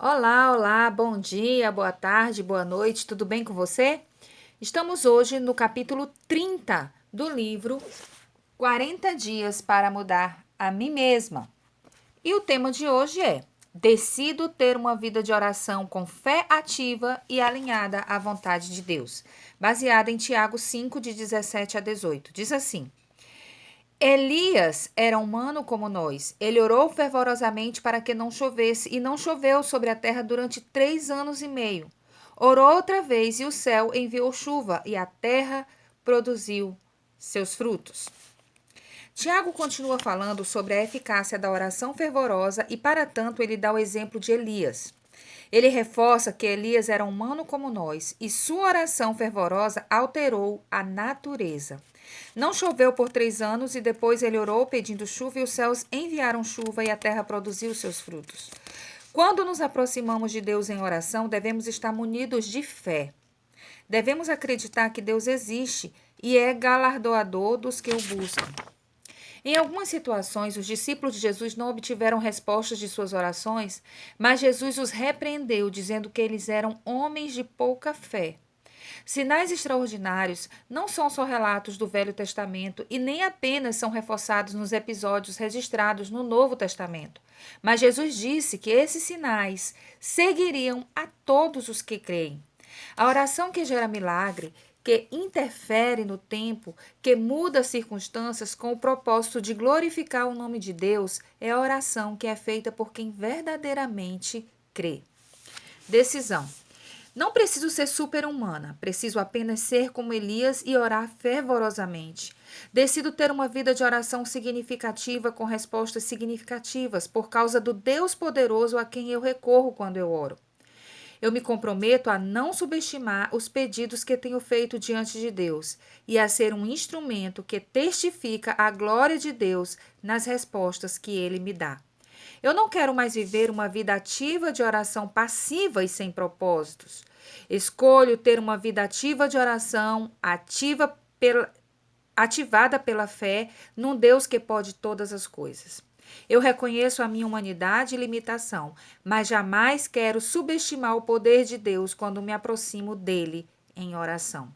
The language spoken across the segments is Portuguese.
Olá, olá, bom dia, boa tarde, boa noite, tudo bem com você? Estamos hoje no capítulo 30 do livro 40 Dias para Mudar a Mim Mesma. E o tema de hoje é: Decido ter uma vida de oração com fé ativa e alinhada à vontade de Deus. Baseada em Tiago 5, de 17 a 18. Diz assim: Elias era humano como nós. Ele orou fervorosamente para que não chovesse, e não choveu sobre a terra durante 3 anos e meio. Orou outra vez, e o céu enviou chuva, e a terra produziu seus frutos. Tiago continua falando sobre a eficácia da oração fervorosa e, para tanto, ele dá o exemplo de Elias. Ele reforça que Elias era humano como nós e sua oração fervorosa alterou a natureza. Não choveu por 3 anos e depois ele orou pedindo chuva e os céus enviaram chuva e a terra produziu seus frutos. Quando nos aproximamos de Deus em oração, devemos estar munidos de fé. Devemos acreditar que Deus existe e é galardoador dos que o buscam. Em algumas situações, os discípulos de Jesus não obtiveram respostas de suas orações, mas Jesus os repreendeu, dizendo que eles eram homens de pouca fé. Sinais extraordinários não são só relatos do Velho Testamento e nem apenas são reforçados nos episódios registrados no Novo Testamento. Mas Jesus disse que esses sinais seguiriam a todos os que creem. A oração que gera milagre, que interfere no tempo, que muda as circunstâncias com o propósito de glorificar o nome de Deus, é a oração que é feita por quem verdadeiramente crê. Decisão. Não preciso ser super-humana, preciso apenas ser como Elias e orar fervorosamente. Decido ter uma vida de oração significativa com respostas significativas por causa do Deus poderoso a quem eu recorro quando eu oro. Eu me comprometo a não subestimar os pedidos que tenho feito diante de Deus e a ser um instrumento que testifica a glória de Deus nas respostas que Ele me dá. Eu não quero mais viver uma vida ativa de oração passiva e sem propósitos. Escolho ter uma vida ativa de oração, ativada pela fé num Deus que pode todas as coisas. Eu reconheço a minha humanidade e limitação, mas jamais quero subestimar o poder de Deus quando me aproximo dele em oração.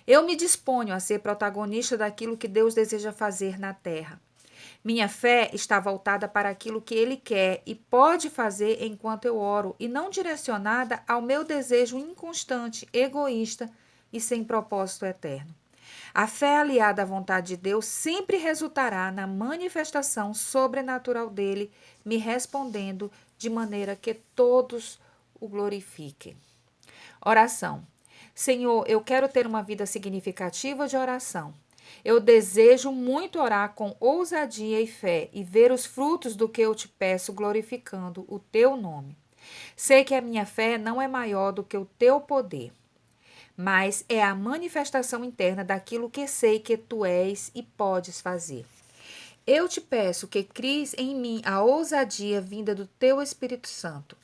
Eu me disponho a ser protagonista daquilo que Deus deseja fazer na terra. Minha fé está voltada para aquilo que Ele quer e pode fazer enquanto eu oro, e não direcionada ao meu desejo inconstante, egoísta e sem propósito eterno. A fé aliada à vontade de Deus sempre resultará na manifestação sobrenatural dele, me respondendo de maneira que todos o glorifiquem. Oração. Senhor, eu quero ter uma vida significativa de oração. Eu desejo muito orar com ousadia e fé e ver os frutos do que eu te peço, glorificando o teu nome. Sei que a minha fé não é maior do que o teu poder, mas é a manifestação interna daquilo que sei que tu és e podes fazer. Eu te peço que cries em mim a ousadia vinda do teu Espírito Santo,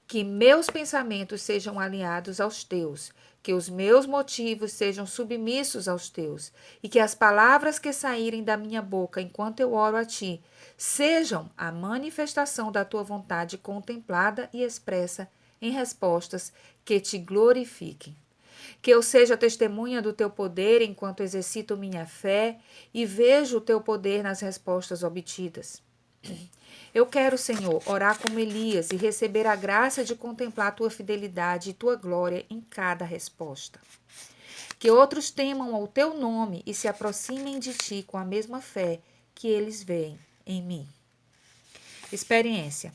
que meus pensamentos sejam alinhados aos teus, que os meus motivos sejam submissos aos teus, e que as palavras que saírem da minha boca enquanto eu oro a ti sejam a manifestação da tua vontade contemplada e expressa em respostas que te glorifiquem. Que eu seja testemunha do teu poder enquanto exercito minha fé e vejo o teu poder nas respostas obtidas. Eu quero, Senhor, orar como Elias e receber a graça de contemplar tua fidelidade e tua glória em cada resposta. Que outros temam ao teu nome e se aproximem de ti com a mesma fé que eles veem em mim. Experiência.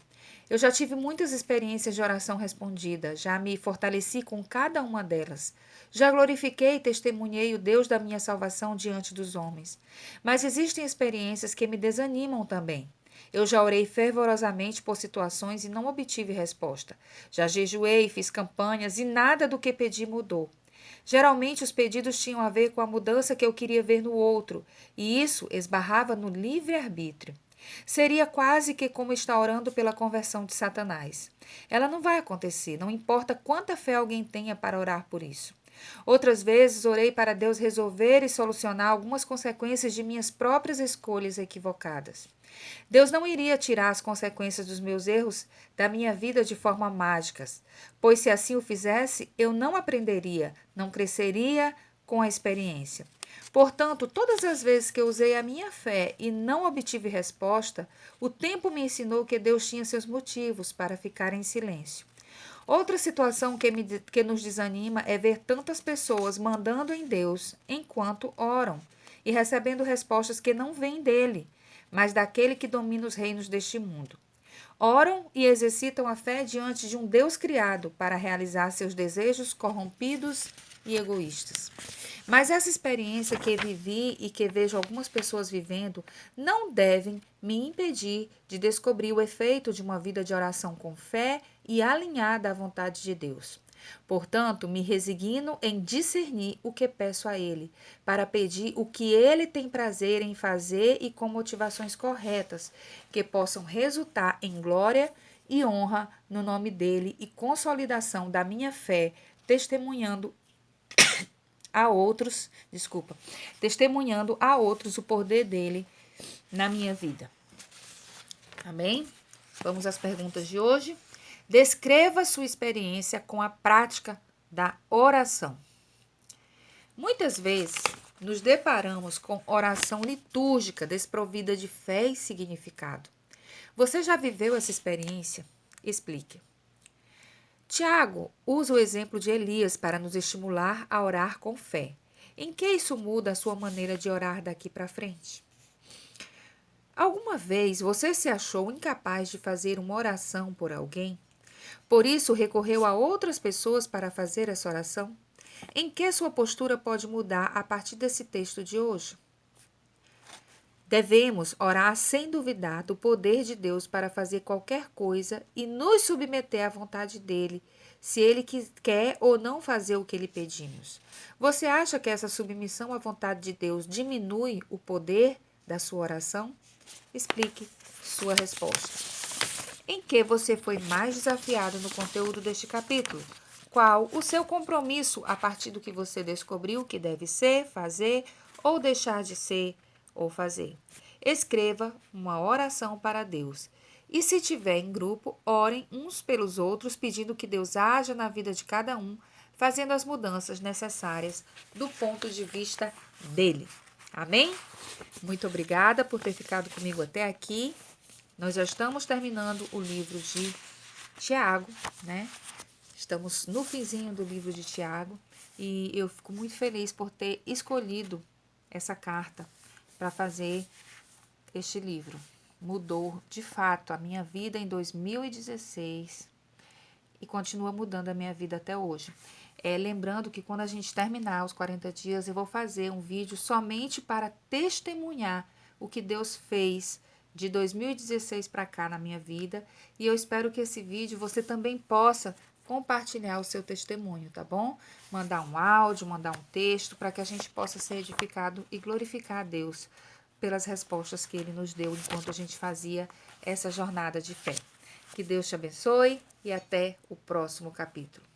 Eu já tive muitas experiências de oração respondida, já me fortaleci com cada uma delas. Já glorifiquei e testemunhei o Deus da minha salvação diante dos homens. Mas existem experiências que me desanimam também. Eu já orei fervorosamente por situações e não obtive resposta. Já jejuei, fiz campanhas e nada do que pedi mudou. Geralmente os pedidos tinham a ver com a mudança que eu queria ver no outro, e isso esbarrava no livre-arbítrio. Seria quase que como estar orando pela conversão de Satanás. Ela não vai acontecer, não importa quanta fé alguém tenha para orar por isso. Outras vezes orei para Deus resolver e solucionar algumas consequências de minhas próprias escolhas equivocadas. Deus não iria tirar as consequências dos meus erros da minha vida de forma mágica, pois se assim o fizesse, eu não aprenderia, não cresceria com a experiência. Portanto, todas as vezes que eu usei a minha fé e não obtive resposta, o tempo me ensinou que Deus tinha seus motivos para ficar em silêncio. Outra situação que nos desanima é ver tantas pessoas mandando em Deus enquanto oram e recebendo respostas que não vêm dele, mas daquele que domina os reinos deste mundo. Oram e exercitam a fé diante de um Deus criado para realizar seus desejos corrompidos e egoístas. Mas essa experiência que vivi e que vejo algumas pessoas vivendo não devem me impedir de descobrir o efeito de uma vida de oração com fé e alinhada à vontade de Deus. Portanto, me resigno em discernir o que peço a Ele, para pedir o que Ele tem prazer em fazer e com motivações corretas, que possam resultar em glória e honra no nome dEle e consolidação da minha fé, testemunhando a outros o poder dele na minha vida. Amém? Vamos às perguntas de hoje. Descreva sua experiência com a prática da oração. Muitas vezes nos deparamos com oração litúrgica desprovida de fé e significado. Você já viveu essa experiência? Explique. Tiago usa o exemplo de Elias para nos estimular a orar com fé. Em que isso muda a sua maneira de orar daqui para frente? Alguma vez você se achou incapaz de fazer uma oração por alguém? Por isso recorreu a outras pessoas para fazer essa oração? Em que sua postura pode mudar a partir desse texto de hoje? Devemos orar sem duvidar do poder de Deus para fazer qualquer coisa e nos submeter à vontade dele, se ele quer ou não fazer o que lhe pedimos. Você acha que essa submissão à vontade de Deus diminui o poder da sua oração? Explique sua resposta. Em que você foi mais desafiado no conteúdo deste capítulo? Qual o seu compromisso a partir do que você descobriu que deve ser, fazer ou deixar de ser ou fazer? Escreva uma oração para Deus. E se tiver em grupo, orem uns pelos outros, pedindo que Deus haja na vida de cada um, fazendo as mudanças necessárias do ponto de vista dele. Amém? Muito obrigada por ter ficado comigo até aqui. Nós já estamos terminando o livro de Tiago, né? Estamos no finzinho do livro de Tiago e eu fico muito feliz por ter escolhido essa carta para fazer este livro. Mudou, de fato, a minha vida em 2016 e continua mudando a minha vida até hoje. Lembrando que quando a gente terminar os 40 dias, eu vou fazer um vídeo somente para testemunhar o que Deus fez de 2016 para cá na minha vida. E eu espero que esse vídeo você também possa compartilhar o seu testemunho, tá bom? Mandar um áudio, mandar um texto, para que a gente possa ser edificado e glorificar a Deus pelas respostas que Ele nos deu enquanto a gente fazia essa jornada de fé. Que Deus te abençoe e até o próximo capítulo.